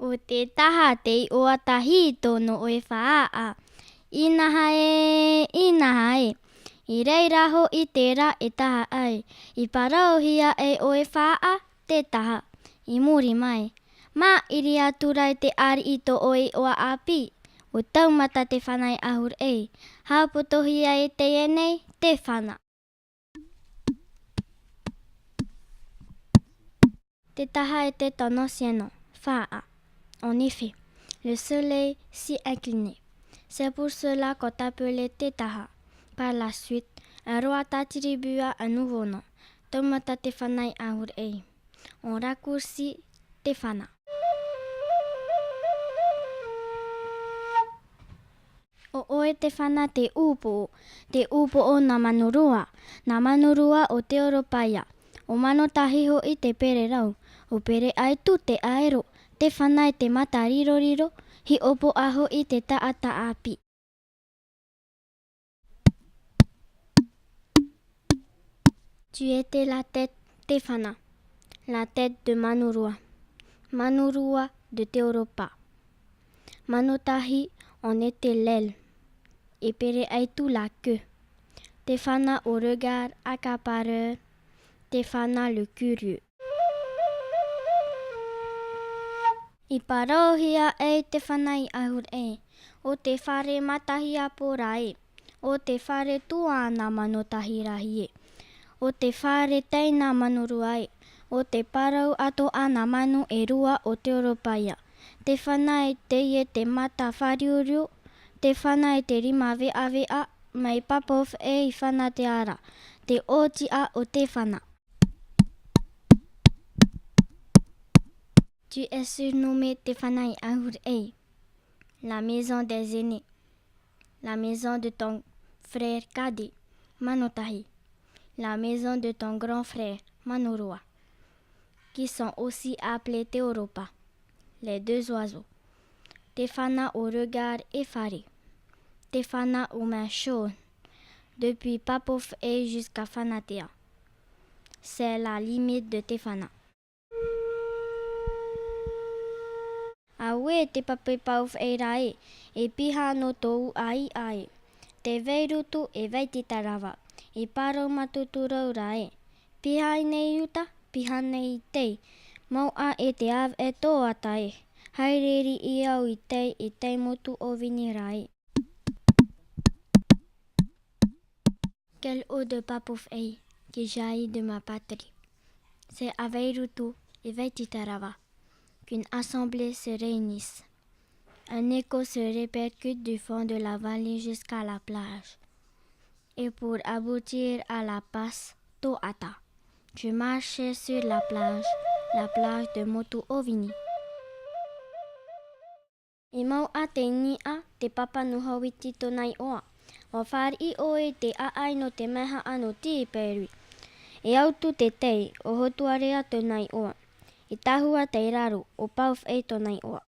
O te taha te o atahi tono o e whaa. Inaha e. I reira ho I te ra e taha ai. I parauhia e o e whaa te taha. I muri mai. Mā iri aturai te ari I to o e oa api. O taumata te whanai ahur e. Haupotohia e te enei te whana. Te taha e te tono sieno. Whaa. En effet, le soleil s'y inclinait. C'est pour cela qu'on appelait te taha. Par la suite, un roi t'attribua un nouveau nom. Taumata te whanai ahur e. On raccourcit te whana. O oe te whana te upo. Te upo o na manurua. Na manurua o te Oropaia. O mano tahiho I te pere rau. O pere ai tu te aero. Te whanai te mata riro riro. Hi opo aho I te taata api. Tu étais la tête te whana. La tête de Manurua. Manurua de te Oropa. Manotahi en était l'aile. Et pere ai tu la queue. Te whana au regard accapareur. Te whana le curieux. I parohia e te whanai ahur e. O te whare matahi apora e. O te whare tuana manotahi rahi e. O te whare teina manurua e. O te parau ato ana manu e rua o te Oropaia. Te whanai te ie te mata whariuru. Te whanai te rima vea vea. Mai papof e I whana te ara. Te oti a o te whana. Tu es surnommé te whanai ahur e. La maison des aînés. La maison de ton frère cadet. Manotahi. La maison de ton grand frère. Manurua. Qui sont aussi appelés te Oropa. Les deux oiseaux. Te whana au regard effaré. Te whana aux mains chaudes. Depuis Papof e jusqu'à Whanatea. C'est la limite de te whana. Aue te papai pauf e rae, e piha no tou ai ai. Te veirutu e veitita rawa, e parau matuturau rae. Piha I nei uta, piha nei tei. Mau a e te av e tō atai. Haireri I au I tei motu o vini rae. Quelle eau de papouf e, qui jaillit de ma patrie. C'est à Veirutu et Veititarawa qu'une assemblée se réunisse. Un écho se répercute du fond de la vallée jusqu'à la plage. Et pour aboutir à la passe Toata, je marchais sur la plage de Motu Ovini. I mau a te ni a te papa nuhawiti tonai oa. O whari o e te aai no te meha ano Tīperi. E autu te tei o hotuarea tonai oa. I tahua te raru o pauf e tonai oa.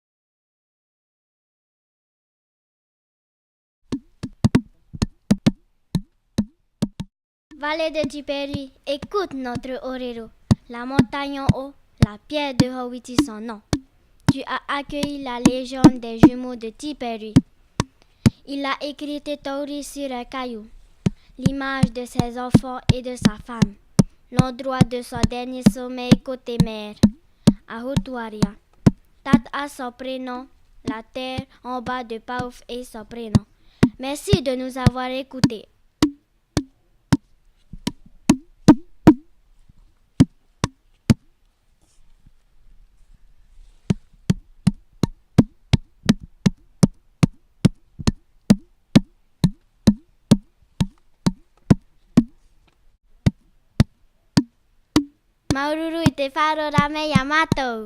Vallée de Tīperi, écoute notre orero. La montagne en haut, la pierre de Hawiti son nom. Tu as accueilli la légende des jumeaux de Tīperi. Il a écrit tes tauris sur un caillou. L'image de ses enfants et de sa femme. L'endroit de son dernier sommeil côté mer. À Hotuaria. Tat a son prénom. La terre en bas de Pauf et son prénom. Merci de nous avoir écoutés. Maururu I te wharo rame Yamato.